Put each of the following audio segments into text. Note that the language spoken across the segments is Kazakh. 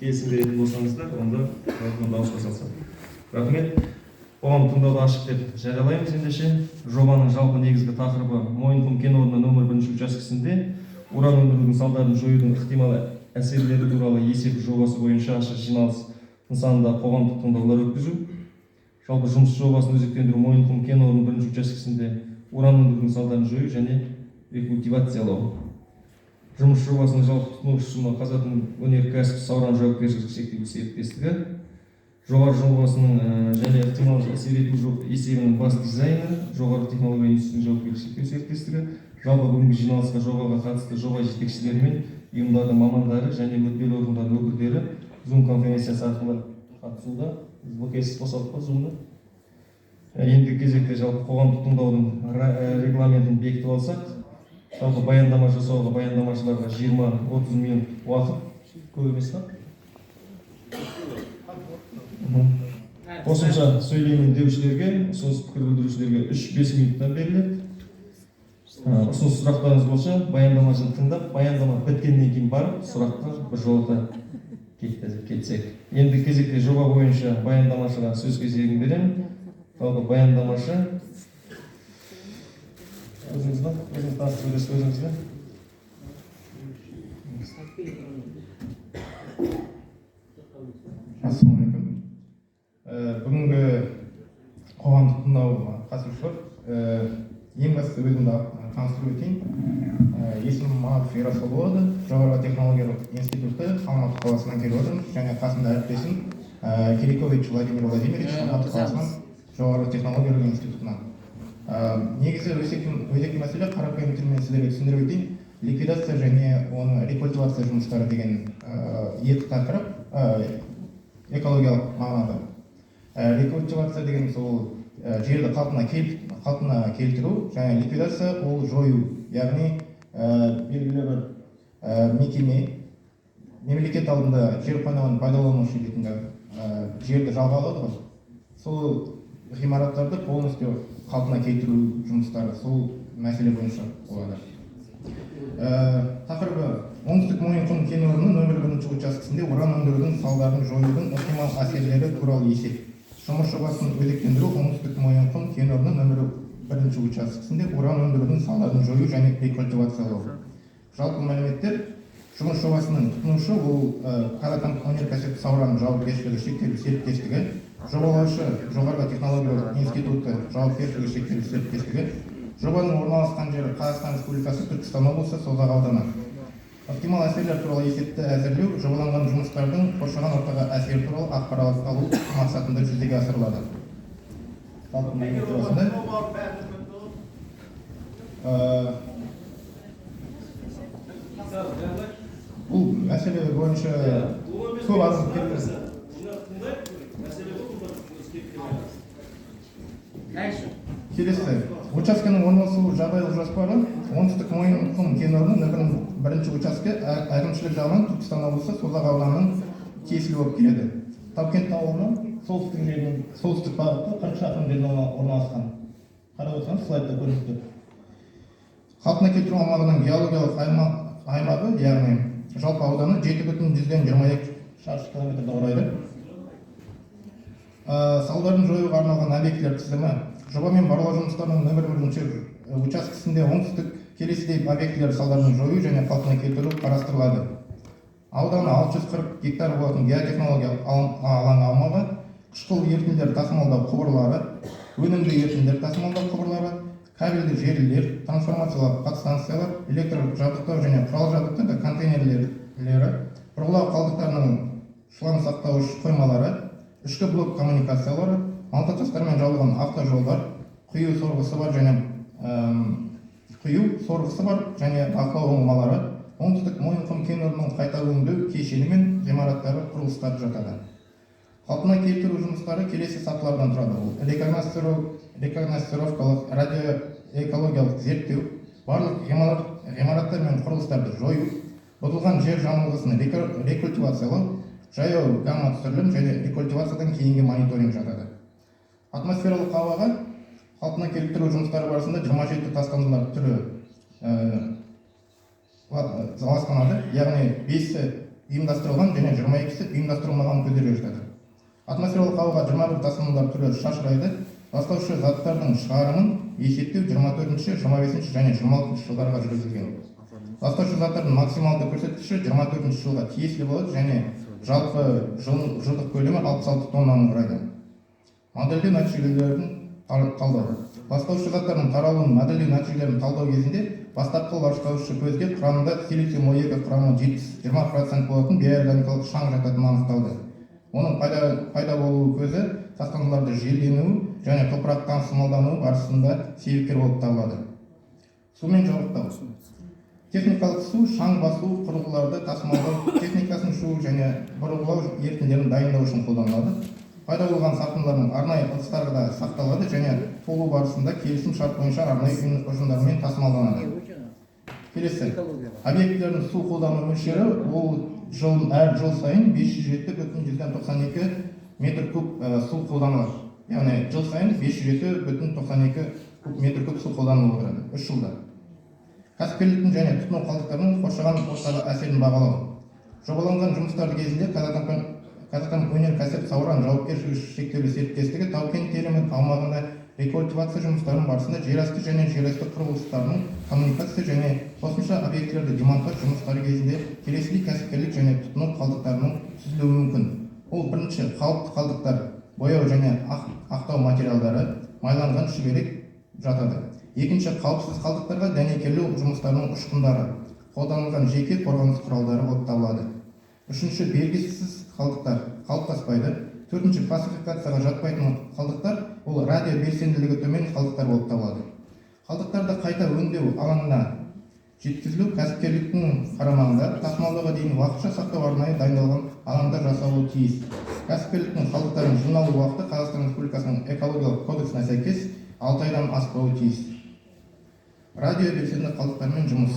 келісім беретін болсаңыздар, онда дауысқа салсақ. Рахмет. Қоғам тыңдауды ашық деп жариялаймыз. Ендеше жобаның жалпы негізгі тақырыбы Мойынқұм кен орны нөмір 1 учаскесінде уран өндірудің салдарын жоюдың ықтимал әсерлері туралы есеп жобасы бойынша ашық жиналыс нысанында қоғамдық тыңдаулар өткізу. Жалпы жұмыс жобасын өзектендіру Мойынқұм кен орны 1 учаскесінде уран өндірудің салдарын жою және рекультивациялау. Жұмыс жобасының жалпы тұтынушысы Қазатомөнеркәсіп Сауран жауапкершілігі шектеулі серіктестігі. Жоғары жобасының және ықтимал әсер ету есебінің бас дизайнері, жоғары технология институтының жауапкершілігі шектеулі серіктестігі. Жалпы бүгінгі жиналысқа жобаға қатысты жоба жетекшілері мен ұйымдардың мамандары және мүдделі органдардың өкілдері Zoom конференциясы арқылы қатысуда. Бұл қосалып па Zoom-ды? Ендігі кезекте жалпы қоғамдық тыңдаудың регламентін бекітіп алсақ, жалпы баяндама жасауға баяндамашыларға 20-30 минут уақыт, көп емес па? Қосымша сөйлеймін деушілерге, ұсыныс пікір білдірушілерге 3-5 минуттан беріледі. Ұсыныс сұрақтарыңыз болса, баяндамасын тыңдап, баяндама біткеннен кейін барып, сұраққа бір жолата кетсек. Енді кезекте жоба бойынша баяндамашыға сөз кезегін беремін. Жалпы баяндамашы өзіңіз ба? Өзіңіз таныстырып бересіз өзіңізге? Ассалаумағалейкум. Бүгінгі қоғамдық тыңдауға қатысушылар, ең басты өзімді таныстырып өтейін. Есімім Мағапов Ерасыл болады. Жоғары технологиялық институты Алматы қаласынан келіп отырмын. Және қасында әріптесім Кирикович Владимир Владимирович Алматы қаласынан жоғары технологиялық институтынан. Негізі өзекті мәселе қарапайым тілмен сіздерге түсіндіріп өтейін. Ликвидация және оны рекультивация жұмыстары деген екі тақырып экологиялық мағынада. Рекультивация деген сол жерді қалпына келтіру, және ликвидация ол жою. Яғни белгілі бір мекеме мемлекет алдында жер қойнауын пайдаланушы ретінде жерді жалға алады ғой. Сол ғимараттарды полностью қалпына келтіру жұмыстары сол мәселе бойынша болады. Тақырыбы оңтүстік Мойынқұм кен орны нөмір 1 учаскесінде уран өндірудің салдарын жоюдың ықтимал әсерлері туралы есеп. Жұмыс жобасын өзектендіру оңтүстік Мойынқұм кен орны нөмір 1 учаскесінде уран өндірудің салдарын жою және рекультивациялау. Жалпы мәліметтер: жұмыс жобасының тұтынушы ол Қазатомөнеркәсіп Сауран жауапкершілігі шектеулі серіктестігі, жобалаушы жоғары технологиялық институты жауапкершілігі шектеулі серіктестігі. Жобаның орналасқан жері Қазақстан Республикасы Түркістан облысы Созақ ауданы. Ықтимал әсерлер туралы есепті әзірлеу жобаланған жұмыстардың қоршаған ортаға әсері туралы ақпарат алу мақсатында жүзеге асырылады. Бұл мәселе бойынша көп адам келді. Келесі, учаскенің орналасу жағдайлық жоспары оңтүстік Мойынқұм кен орны нөмір 1 учаске әкімшілік жағынан Түркістан облысы Созақ ауданының тиесілі болып келеді. Тапкент ауылынан солтүстік бағытта 40 шақырым жерде орналасқан. Қарап отырсаңыз слайдта көрініп тұр. Қалпына келтіру аумағының геологиялық аймағы, яғни жалпы ауданы 7,22 шаршы километрді құрайды. Салдарын жоюға арналған объектілер тізімі. Жобамен барлау жұмыстарының нөмір 1 учаскесінде оңтүстік келесідей объектілер салдарын жою және қалпына келтіру қарастырылады. Ауданы 640 гектар болатын геотехнологиялық алаң аумағы, қышқыл ерітінділер тасымалдау құбырлары, өнімді ерітінділер тасымалдау құбырлары, кабельді желілер, трансформациялық подстанциялар, электр жабдықтау және құрал жабдықтау контейнерлері, бұрғылау қалдықтарының шлам сақтауыш қоймалары, ішкі блок коммуникациялары, малтатастармен жабылған автожолдар, құю сорғысы бар және бақылау ұңғымалары, оңтүстік Мойынқұм кен орнының қайта өңдеу кешені мен ғимараттары құрылыстары жатады. Қалпына келтіру жұмыстары келесі сатылардан тұрады. Ол рекогностировкалық радиоэкологиялық зерттеу, барлық ғимараттар мен құрылыстарды жою, бұзылған жер жамылғысын рекультивациялау, жаяу гамма түсірілім және рекультивациядан кейінгі мониторинг жатады. Атмосфералық ауаға қалпына келтіру жұмыстары барысында 27 тасқындылар түрі ластанады, яғни 5 ұйымдастырылған және 22-сі ұйымдастырылмаған көзделіп жатады. Атмосфералық ауаға 21 тасымалдар түрі шашырайды. Ластаушы заттардың шығарымын есептеу 24-ші, 25-ші және 26-ші жылдарға жүргізілген. Ластаушы заттардың максималды көрсеткіші 24-ші жылға тиесілі болады және жалпы жылдық көлемі 66 тоннаны құрайды. Модельдеу нәтижелерін талдау. Ластаушы заттардың таралуын модельдеу нәтижелерін талдау кезінде бастапқы ластаушы көзге құрамында силициум 2 құрамы 20% болатын бейорганикалық шаң жататыны анықталды. Оның пайда болу көзі тастандыларды желденуі және топырақтан сымалдануы барысында себепкер болып табылады. Сумен жабдықтау. Техникалық су, шаң басу құрылғыларды тасымалдау техникасын шу және бұрғылау ерітінділерін дайындау үшін қолданылады. Пайда болған сатылардың арнайы ыдыстарда сақталады және толу барысында келісім шарт бойынша арнайы ұжымдармен тасымалданады. Келесі, объектілердің су қолдану мөлшері әр жыл сайын 507,92 метр куб су қолданылады. Яғни жыл сайын 507,92 метр куб су қолданылып отырады 3 жылда. Кәсіпкерліктің және тұтыну қалдықтарының қоршаған ортаға әсерін бағалау. Жобаланған жұмыстар кезінде Казатом өнеркәсіп Сауран жауапкершілігі шектеулі серіктестігі Тау-Кен телімі аумағында рекультивация жұмыстарының барысында жерасты және жерасты құрылыстарының коммуникация және қосымша объектілерді демонтаж жұмыстары кезінде келесідей кәсіпкерлік және тұтыну қалдықтарының түзілуі мүмкін. Ол бірінші қауіпті қалдықтар, бояу және ақтау материалдары, майланған шүберек жатады. Екінші қауіпсіз қалдықтарға дәнекерлеу жұмыстарының ұшқындары, қолданылған жеке қорғаныс құралдары болып табылады. Үшінші белгісіз қалдықтар қалыптаспайды. Төртінші классификацияға жатпайтын қалдықтар ол радио белсенділігі төмен қалдықтар болып табылады. Қалдықтарды қайта өңдеу алаңына жеткізілу кәсіпкерліктің қарамағында тасымалдауға дейін уақытша сақтау арнайы дайындалған алаңда жасалуы тиіс. Кәсіпкерліктің қалдықтарын жиналу уақыты Қазақстан Республикасының экологиялық кодексіне сәйкес 6 айдан аспауы тиіс. Радио белсенді қалдықтармен жұмыс.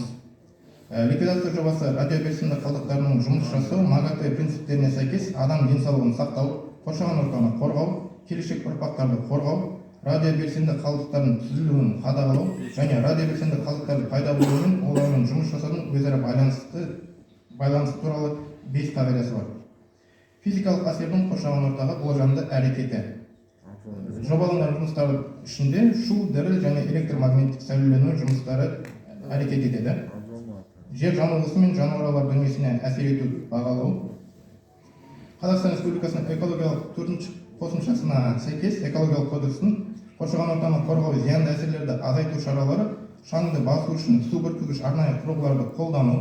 Ликвидация жобасы радиобелсенді қалдықтарының жұмыс жасау МАГАТЭ принциптеріне сәйкес адам денсаулығын сақтау, қоршаған ортаны қорғау, келешек ұрпақтарды қорғау, радиобелсенді қалдықтардың түзілуін қадағалау және радиобелсенді қалдықтардың пайда болуы мен олармен жұмыс жасаудың өзара байланысы туралы 5 қағидасы бар. Физикалық әсердің қоршаған ортаға болжамды әрекеті. Жобаланған жұмыстар ішінде шу, діріл және электромагниттік сәулелену жұмыстары әрекет етеді. Жер жануғысы мен жануарлар дүниесіне әсер ету бағалау. Қазақстан Республикасының экологиялық 4-ші қосымшасына сәйкес экологиялық кодекстің қоршаған ортаны қорғау зиянды әсерлерді азайту шаралары, шаңды басу үшін су бүркігіш арнайы құрылғыларды қолдану,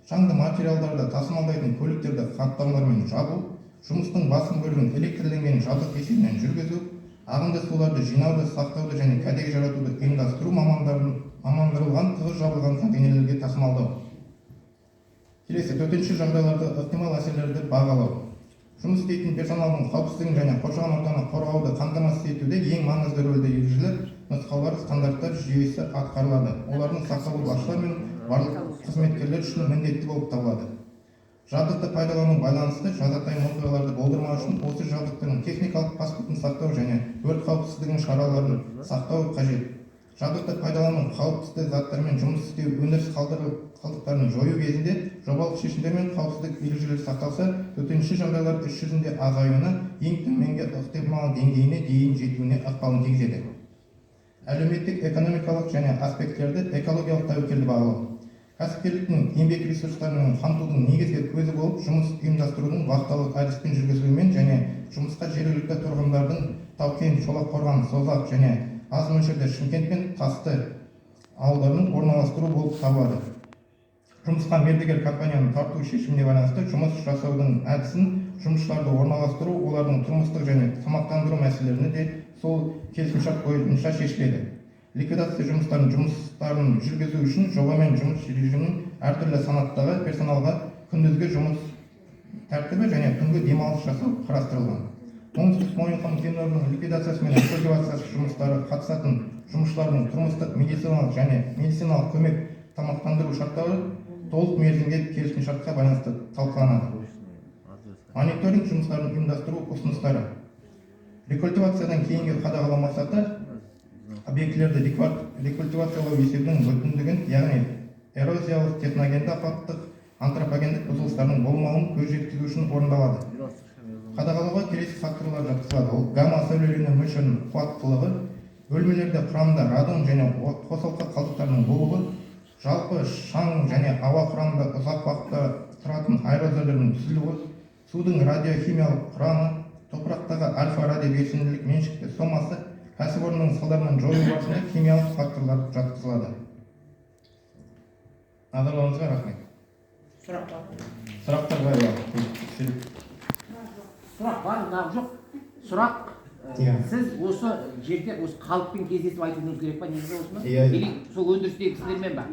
шаңды материалдарды тасымалдайтын көліктерді қаптаулармен жабу, жұмыстың басым бөлігін электрленген жабдық есебінен жүргізу, ағынды суларды жинауды, сақтауды және кәдеге жаратуды ұйымдастыру мамандырылған тығыз жабылған контейнерлерге тасымалдау. Келесі, төтенше жағдайларды ықтимал әсерлерді бағалау. Жұмыс істейтін персоналдың қауіпсіздігін және қоршаған ортаны қорғауды қамтамасыз етуде ең маңызды рөлді ережелер, нұсқаулар, стандарттар жүйесі атқарылады. Олардың сақталуы басшылар мен барлық қызметкерлер үшін міндетті болып табылады. Жабдықты пайдалану байланысты жазатайым оқиғаларды болдырмау үшін осы жабдықтың техникалық паспортын сақтау және өрт қауіпсіздігінің шараларын сақтау қажет. Жабдықты пайдалану қауіпсіз заттармен жұмыс істеу өндіріс қалдықтарын жою кезінде жобалық шешімдер мен қауіпсіздік ережелері сақталса, төтенше жағдайлар іс жүзінде азаюына, ең төменгі ықтимал деңгейіне дейін жетуіне ықпалын тигізеді. Әлеуметтік, экономикалық және аспекттерді экологиялық тәуекелді бағалау. Кәсіпкерліктің еңбек ресурстарының қамтудың негізгі көзі болып, жұмыс ұйымдастырудың вақталық әдіспен жүргізілуімен және жұмысқа жергілікті тұрғындардың Тау-Кен, Шолаққорған, Созақ және аз мөлшерде Шымкент пен Тасты ауылдарының орналастыру болып табылады. Жұмысқа мердігер компанияны тарту шешіміне байланысты жұмыс жасаудың әдісін, жұмысшыларды орналастыру, олардың тұрмыстық және тамақтандыру мәселелеріне де сол келісімшарт бойынша шешіледі. Ликвидация жұмыстарын жүргізу үшін жоба мен жұмыс режимінің әртүрлі санаттағы персоналға күндізгі жұмыс тәртібі және түнгі демалыс жасау қарастырылған. Оңтүстік Мойынқұм кен орнының ликвидациясы мен рекультивациясы жұмыстары қатысатын жұмысшылардың тұрмыстық, медициналық және медициналық көмек тамақтандыру шарттары толық мерзімге келісімшартқа байланысты талқыланады. Мониторинг жұмыстарын ұйымдастыру ұсыныстары. Рекультивациядан кейінгі қадағалау мақсаты объектілерді рекультивациялау есебінің бүтіндігін, яғни эрозиялық, техногенді апаттық антропогендік бұзылыстардың болмауын көз жеткізу үшін орындалады. Қадағалауға келесі факторлар жатқызылады. Ол гамма сәулелену мөлшерінің қуаттылығы, бөлмелерде құрамында радон және қосалқы қалдықтарының болуы, жалпы шаң және ауа құрамында ұзақ уақытта тұратын аэрозольдердің түзілуі, судың радиохимиялық құрамы, топырақтағы альфа-радио белсенділік меншікті сомасы, кәсіпорынның салдарынан жою барысында химиялық факторлар жатқызылады. Назарларыңызға рахмет. Сұрақтар бар ма? Сұрақ бар, нақ жоқ. Сұрақ, сіз осы жерде осы халықпен кездесіп айтуыңыз керек па негізі осыны? Или сол өндірістегі кісілермен ба?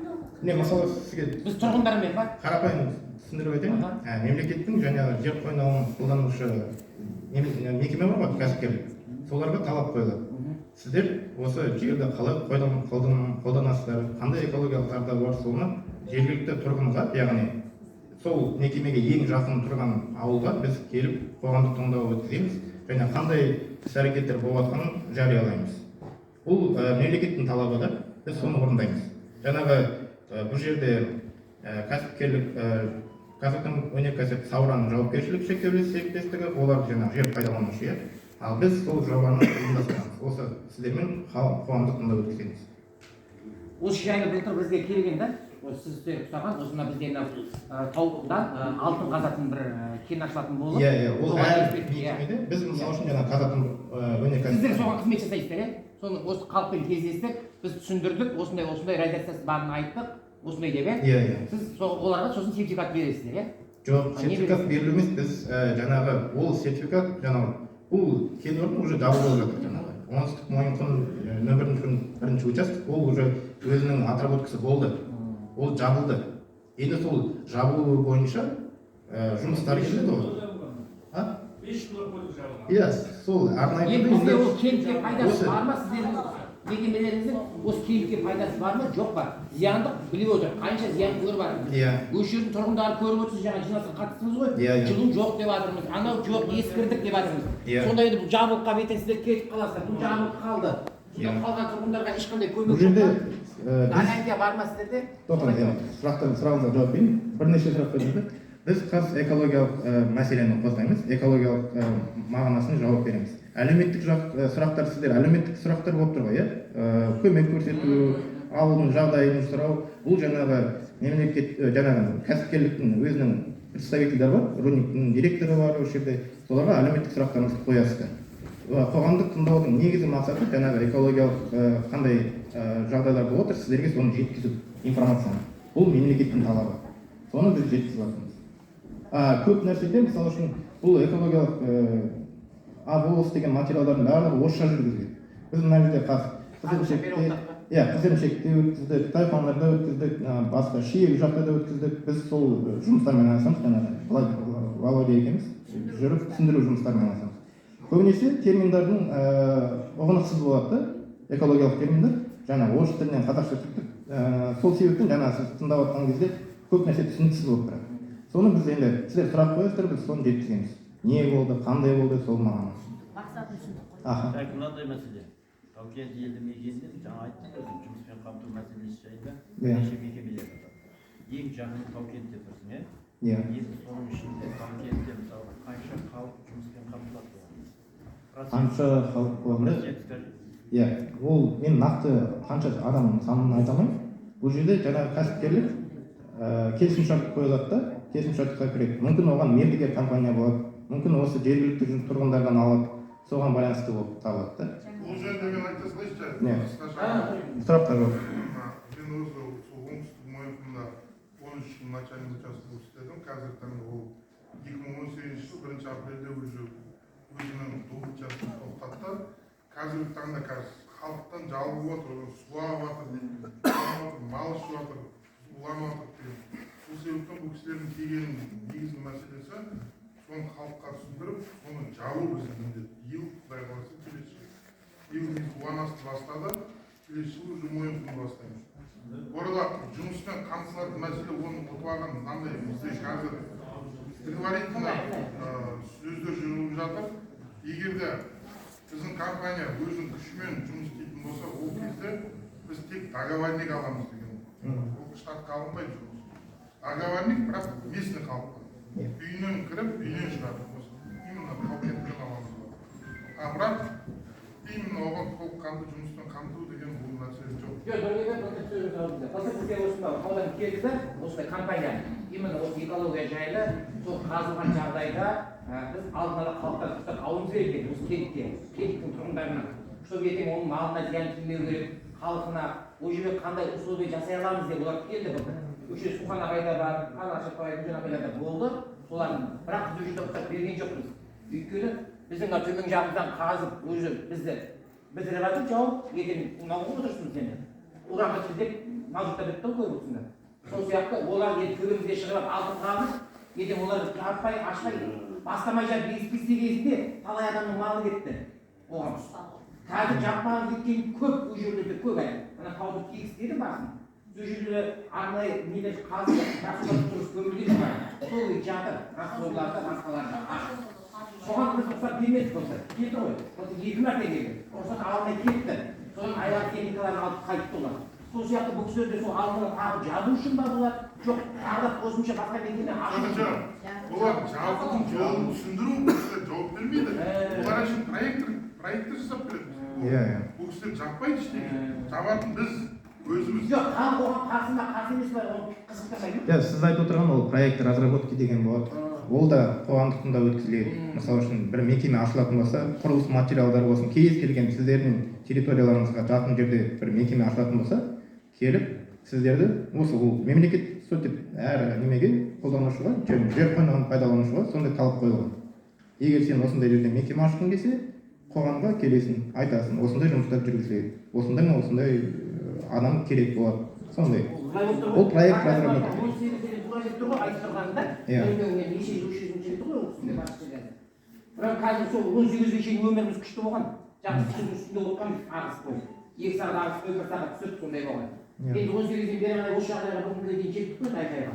Не, мысалы сізге Біз тұрғындармен ба? қарапайым түсіндіріп өтейін. Мемлекеттің жаңағы жер қойнауын қолданушы мекеме бар ғой, кәсіпкерлік. Соларға талап қойылады. Сіздер осы жерді қалай қолданасыздар, қандай экологиялық зардабы бар, соны жергілікті тұрғынға, яғни сол мекемеге ең жақын тұрған ауылға біз келіп қоғамдық тыңдау өткіземіз және қандай іс-әрекеттер болып жатқанын жариялаймыз. Бұл мемлекеттің талабы да, біз соны орындаймыз. Жаңағы бұл жерде кәсіпкерлік қазатомөнеркәсіп Сауран жауапкершілігі шектеулі серіктестігі, олар жаңағы жер пайдаланушы. Ал біз сол жобаны ұйымдастырамыз. Осы сіздермен қоғамдық тыңдау өткіземіз. Осы жайлы былтыр бізге келген да, сіз ұстаған, осына бізде таудан алтын қазатын бір кен ашылатын болып. Ол әр мекемеде біз мысалы үшін жаңағы қазатын өнеркәсіп. Сіздер соған қызмет жасайсыздар, соны осы халықпен кездестік, біз түсіндірдік, осындай радиациясы барын айттық, осындай деп, сіз оларға сосын сертификат бересіздер, Жоқ, сертификат берілу емес, біз жаңағы ол сертификат жаңағы бұл кен орны уже жабылып жатыр жаңағы. Оңтүстік Мойынқұм нөмірдің 1-ші участок, ол уже өзінің отработкасы болды. Ол жабылды. Енді сол жабылуы бойынша жұмыстар келеді ғой. 5 жыл бойы жабылған. Иә, сол арнайы. Енді бізде ол кентке пайдасы бар ма, сіздердің мекемелеріңіздің осы кентке пайдасы бар ма, жоқ па? Зияндық біліп отыр. Қанша зиян көріп жатырмыз. Осы жердің тұрғындары көріп отырсыз, жаңа жиналысқа қатыстыңыз ғой. Жылу жоқ деп жатырмыз. Анау жоқ, ескірдік деп жатырмыз. Сонда енді бұл жабылып қалып ертең сіздер кетіп қаласыздар. Бұл жабылып қалды. Қалған тұрғындарға ешқандай көмек жоқ па? Гарантия бар ма сіздерде? Сұрағыңызға жауап берейін. Бірнеше сұрақ қойдыңыздар. Біз қазір экологиялық мәселені қозғаймыз, экологиялық мағынасына жауап береміз. Әлеуметтік сұрақтар сіздер әлеуметтік сұрақтар болып тұр ғой, көмек көрсету, ауылдың жағдайын сұрау, бұл жаңағы мемлекет жаңағы кәсіпкерліктің өзінің представительдері бар, рудниктің директоры бар осы жерде, соларға әлеуметтік сұрақтарыңызды қоясыздар. Қоғамдық тыңдаудың негізгі мақсаты жаңағы экологиялық қандай жағдайлар болып отыр, сіздерге соны жеткізу информацияны. Бұл мемлекеттің талабы. Соны біз жеткізіп жатырмыз. Көп нәрседе, мысалы үшін, бұл экологиялық АВОС деген материалдардың барлығы орысша жүргізіледі. Біз мына жерде Қызылшекте өткіздік, Тайханларда өткіздік, басқа Шиелі жақта да өткіздік. Біз сол жұмыстармен айналысамыз, жаңағы Володя екеуміз жүріп түсіндіру жұмыстармен айналысамыз. Көбінесе терминдардың ұғынықсыз болады, экологиялық терминдар, жаңа орыс тілінен қазақша түптік. Сол себептен жаңа сіз тыңдап жатқан кезде көп нәрсе түсініксіз болып тұрады. Соны біз енді сіздер сұрақ қоясыздар, біз соны жеткіземіз. Не болды, қандай болды, сол мағына. Мақсатын түсіндік. Мынандай мәселе. Тау-Кен елді мекенінде жаңа айттым өзім жұмыспен қамту мәселесі жайында неше мекемелер бар. Ең жақын Тау-Кентте тұрсың, Енді соның ішінде Тау-Кентте мысалы қанша халық жұмыспен қамтылады? Қанша халық болады? Ол мен нақты қанша адамның санын айта алмаймын. Бұл жерде жаңағы кәсіпкерлік келісімшарт қойылады да, келісімшартқа кіреді. Мүмкін оған мердігер компания болады, мүмкін осы жергілікті тұрғындардан алады, соған байланысты болып табылады да. Бұл жерде мен айта салайыншы. Сұрақтар жоқ. Мен өзі оңтүстік Мойынқұмда 13 жыл начальник участогында істедім. Қазіргі таңда ол 2018 жыл 1 апрельде уже өзінің бұл участогын тоқтатты. Қазіргі таңда халықтан жалығып отыр, суағып жатыр, мал ішіп жатыр, уланып жатыр. Сол себептен бұл кісілердің келген негізгі мәселесі соны халыққа түсіндіріп, соны жабу біздің міндет. Биыл Құдай қаласа келесі жыл. Биыл біз Уанасты бастады, келесі жыл уже Мойынқұмды бастаймыз. Орда жұмыспен қамтылатын мәселе оны ұтып мынандай бізде қазір предварительно сөздер жүріп жатыр. Егер де біздің компания өзінің күшімен жұмыс істейтін болса, ол кезде біз тек договорник аламыз деген. Ол штатқа алынбайды жұмыс. оговорник, бірақ местный халыққа. Үйінен кіріп, үйінен шығады. Именно тау-кенттен аламыз. Бірақ именно оған толыққанды жұмыспен қамту деген бұл нәрсе жоқ. Бізге осындай келді де, осындай компания, именно осы экология жайлы, сол қазылған жағдайда біз алдын ала халықтан рұқсат алуымыз керек екен, осы кенттің тұрғындарына. Чтобы ертең оның малына зиян келмеу керек, халқына ол жерде қандай условия жасай аламыз деп олар келді. Өше Сухан ағайда бар, Алаша Гүлжан ағайларда болды. Солардың бірақ біз өші рұқсат берген жоқпыз. Өйткені біздің төмен жағымыздан қазып өзі біз реватып жауып, ертең мынау отырсың сені. Уранға тізіп, мазутта бітті ғой өтсіңдер. Сол сияқты олар төбемізге шығып алтын қазып, ертең олар жаппай, ашпай, бастамай жап безпесе кезінде талай адамның малы кетті. Оған қазір жаппаған кеткен көп өз жерлерде көп әлі. Ана тауды тегіс деді басын. Өз жерлері арнайы нелер қазып, жақсылап тұрыс көмілген бар. Сол жатыр, расқоларда, расқаларда. Соған біз рұқсат бермедік болса, келді ғой. Осы 2 мәрте келді. Рұқсат алмай кетті. Содан айлар техникаларын алып қайтты олар. Сол сияқты бұл кісілерде сол алдына тағы жазу үшін ба бұлар? Жоқ, тағы қосымша басқа мекеме ашу үшін. Олар жалпының жолын түсіндіру, бұл кісілер жауап бермейді. Олар үшін проекттер жасап береді. Бұл кісілер жаппайды ештеңе. Жабатын біз өзіміз. Жоқ, халық оған қарсы емес бар, оны қызықтырмайды. Сіз айтып отырған ол проект разработки деген болады. Ол да қоғамдық тыңдау өткізіледі. Мысалы үшін бір мекеме ашылатын болса, құрылыс материалдары болсын, кез келген сіздердің территорияларыңызға жақын жерде бір мекеме ашылатын болса, келіп сіздерді осы ол мемлекет сөйтіп әр немеге қолданушыға, жер қойнауын пайдаланушыға сондай талап қойылған. Егер сен осындай жерде мекеме ашқың келсе, қоғамға келесің, айтасың, осындай жұмыстар жүргізіледі, осындай адам керек болады. Сондай. Ол проект разработка. Бірақ қазір сол 18-ге шейін өміріміз күшті болған. Жақсы күшті үстінде отырғанбыз ағыс бойы. 2 сағат ағыс бойы, 1 сағат түсіп сондай болған. Енді 18-ден бері ғана осы жағдайға бүгінге дейін жеттік қой айқайға.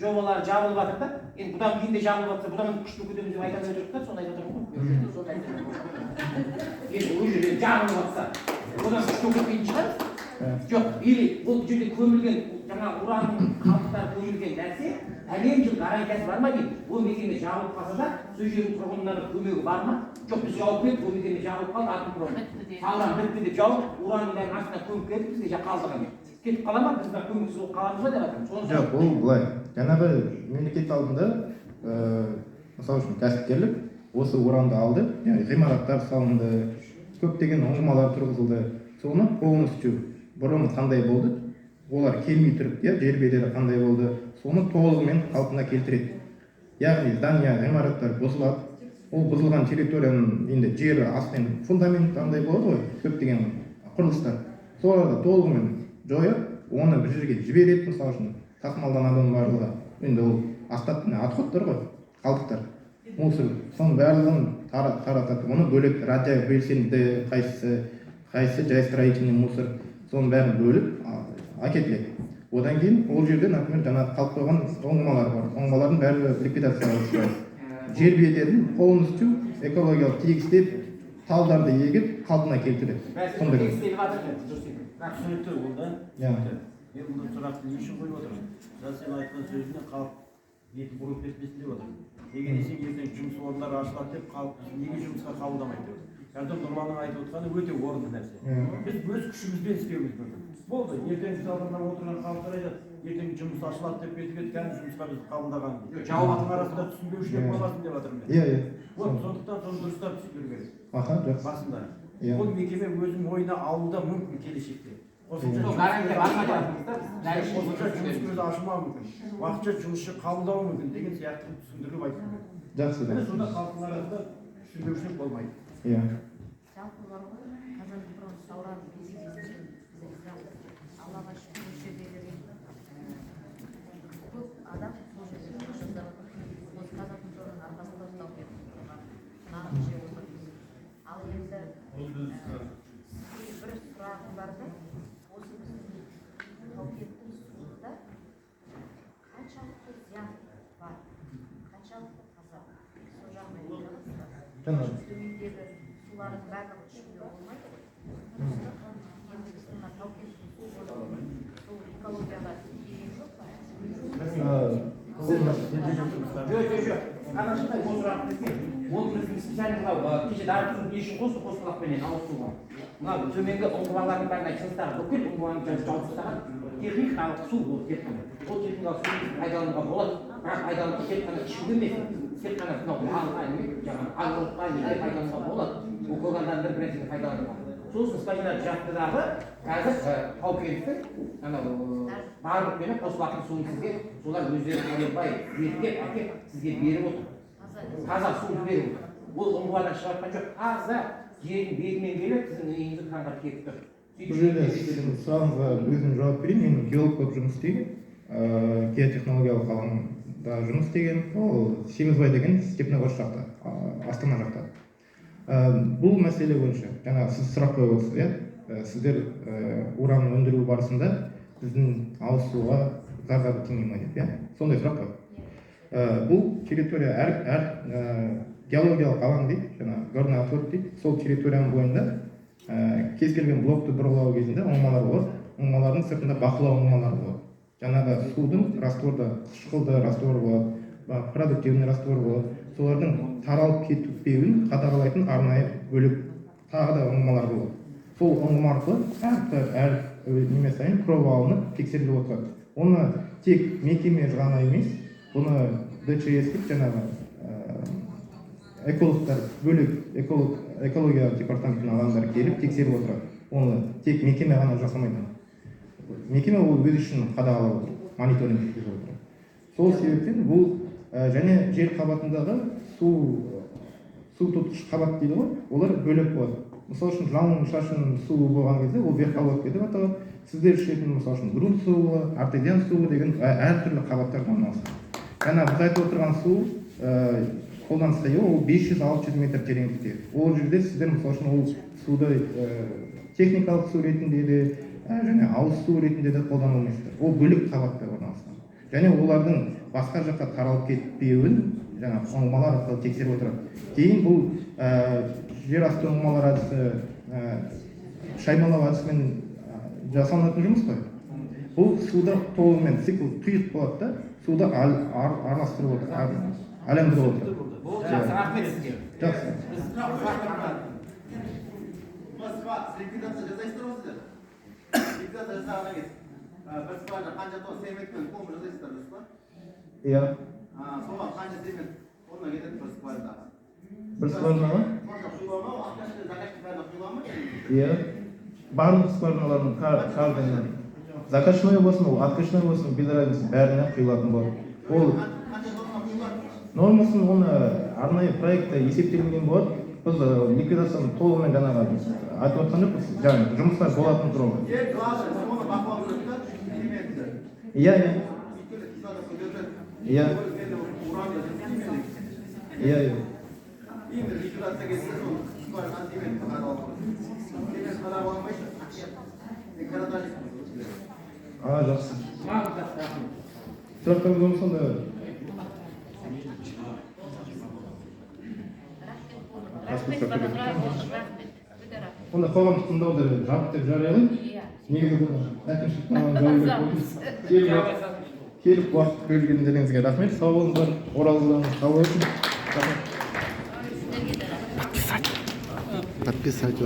Жобалар жабылып жатыр да. Енді бұдан кейін де жабылып жатса, бұдан күшті көтереміз деп айта отырмыз да, сонда айтып отырмын ғой. Енді ол жерде жабылып жатса, бұдан күшті көтермейтін шығармыз. Жоқ, или бұл жерде көмілген жаңа уранның қалдықтары көмілген нәрсе әлем жыл гарантиясы бар ма дейді. Ол мекеме жабылып қалса да, сол жердің тұрғындарына көмегі бар ма? Жоқ, біз жауып кетіп, ол мекеме жабылып қалды, атын құрылды. Сағынан бітті деп жауып, уранның бәрін астына көміп кетіп, бізге қалдыған. Кетіп қала ма? Біздің көмексіз болып қаламыз ба деп жатырмыз. Жоқ, ол былай. Жаңағы мемлекет алдында, мысалы үшін кәсіпкерлік осы уранды алды, яғни ғимараттар салынды, көптеген ұңғымалар тұрғызылды. Соны полностью бұрын қандай болды, олар келмей тұрып, жер бедері қандай болды, соны толығымен қалпына келтіреді. Яғни здания, ғимараттар бұзылады. Ол бұзылған территорияның енді жері астын фундамент қандай болады ғой, көптеген құрылыстар. Соларды толығымен жояп, оны бір жерге жібереді, мысалы үшін тасымалданатын барлығы. Енді ол отходтар ғой, қалдықтар. Мусор, соның барлығын таратады. Оны бөлек радио белсенді қайсысы жай строительный мусор, соның бәрін бөліп әкетіледі. Одан кейін ол жерде, например, жаңа қалып қойған ұңғымалар бар. Ұңғымалардың бәрі ликвидацияға ұшырайды. Жер бедерін полностью экологиялық тегістеп, талдарды егіп, қалпына келтіреді. Түсінікті ол да. Мен бұл сұрақты не үшін қойып отырмын? Сен айтқан сөзіне халық бетін бұрып кетпесін деп отырмын. Егер десең ертең жұмыс орындары ашылады деп халық неге жұмысқа қабылдамайды деп. Кәдімгі Нұрланның айтып отырғаны өте орынды нәрсе. Біз өз күшімізбен істеуіміз мүмкін. Болды, ертең мысалдарына отырған халықтар айтады, ертең жұмыс ашылады деп кетіп кәдімгі жұмысқа біз қабылдаған. Жауаптың арасында түсінбеушілік болмасын деп жатырмын мен. Сондықтан соны дұрыстап түсіндіру керек. Басында. Ол мекеме өзінің ойына алуда мүмкін келешекте. Қосымша жұмыс көзі ашылмауы мүмкін. Уақытша жұмысшы қабылдауы мүмкін деген сияқты түсіндіріп айту керек. Жақсы. Сонда халықтың арасында түсінбеушілік болмайды. Жалпы бар ғой, қазір бұрын сауран Аллаға шүкір осы жерде көп адам сол жерде жасап осы қазақтың жолының арқасында ұстау керек тұрған нағыз жер отыр. Ал енді бір сұрағым бар да, осы біздің тау-кенттің суында қаншалықты зиян бар, қаншалықты таза, сол жағын төмендегі сулардың барлығы ішуге болмайды ғой. Енді біздің тау-кенттің су сол экологияға тиген жоқ па? Жоқ. Қарашыдай осы сұрақты ол біздің специальный мынау кеше дәрі не үшін қосты қосқылақпенен ауысуға. Мынау төменгі ұңғымалардың бәрін айтсаңыздар бүкіл ұңғыманың жауып тастаған техникалық су ол тек қана. Ол техникалық суды пайдалануға болады, бірақ пайдалануға тек қана ішуге емес, тек қана мынау жаңағы агротқа пайдалануға болады. Ол қойғандан бір нәрсені пайдалануға. Сосын спайнар жаттыдағы қазір тау-кенттің барлықпен қосылатын суын сізге солар өздері қойылбай зерттеп әкеп сізге беріп отыр. Таза суды беріп отыр. Ол ұңғымадан шығарған жоқ, таза жердің бетімен келіп сіздің үйіңізді қанға келіп тұр. Бұл жерде сұрағыңызға өзім жауап берейін. Мен геолог болып жұмыс істеймін. Геотехнологиялық алаңда жұмыс істеген. Ол Семізбай деген Степногор жақта, Астана жақта. Бұл мәселе бойынша жаңа сіз сұрақ қойып отырсыз, иә? Сіздер уран өндіру барысында біздің ауыз суға зардабы тимей ме деп, иә? Сондай сұрақ қой. Бұл территория әр геологиялық алаң дейді, жаңа горный отвод дейді. Сол территорияның бойында кез келген блокты бұрғылау кезінде ұңғымалар болады. Ұңғымалардың сыртында бақылау ұңғымалары болады. Жаңағы судың растворда қышқылды раствор болады, продуктивный раствор болады. Солардың таралып кетпеуін қадағалайтын арнайы бөлек тағы да ұңғымалар болады. Сол ұңғыма арқылы әр неме сайын проба алынып тексеріліп отырады. Оны тек мекеме ғана емес, бұны ДЧС деп жаңағы экологтар бөлек экология департаментінің адамдары келіп тексеріп отырады. Оны тек мекеме ғана жасамайды. Мекеме ол өз үшін қадағалап отыр, мониторинг жүргізіп отыр. Сол себептен бұл және жер қабатындағы су тұтқыш қабат дейді ғой, олар бөлек болады. Мысалы үшін жауын шашын суы болған кезде ол верховодка деп аталады. Сіздер ішетін мысалы үшін грунт суы, артезиан суы деген әртүрлі қабаттардан орналасқан. Жаңа біз айтып отырған су қолданыста ол 500-600 метр тереңдікте. Ол жерде сіздер мысалы үшін ол суды техникалық су ретінде де және ауыз су ретінде де қолданылмайсыздар. Ол бөлек қабатта орналасқан. Және олардың басқа жаққа таралып кетпеуін жаңа ұңғымалар арқылы тексеріп отырады. Кейін бұл жер асты ұңғымалар әдісі шаймалау әдісімен жасалынатын жұмыс қой. Бұл суда толығымен цикл тұйық болады да, суда араластырып отыр, айландырып отыр. Жақсы, рахмет сізге. Жақсы. Ликвидация жасайсыздар ғой сіздер? Ликвидация жасағаннан кейін бір спальня қанша тонна цементпен ком жасайсыздар дұрыс па? Иә. Соған қанша цемент тонна кетеді бір спальняға? Бір спальняға? Сонда құйыла ма, ақшашты закачка бәріне құйыла ма? Иә. Барлық спальнялардың каждайына закачной болсын, ол откачной болсын, без разницы, бәріне құйылатын болады. Ол Қанша тонна құйылады? нормасын оны арнайы проектте есептелінген болады. Біз ликвидацияны толығымен жаңағы айтып отқан жоқпыз, жаңағы жұмыстар болатын туралы. Главное, соны бақылау керек та, цементті. Иә. Өйткені кислота көтеріледі. Иә. Уранды цемент. Иә. Енді ликвидация кетсе, сол спальняны цементті қарап алып қойды. Цемент қарап алмайсың, жақсы. Сұрақтарыңыз болмаса сонда онда қоғамдық тыңдауды жабық деп жариялайды. Негізі бұл әкімшілік келіп уақыт бөлгендеріңізге рахмет. Сау болыңыздар, оралғаныңыз қабыл болсын. Подписать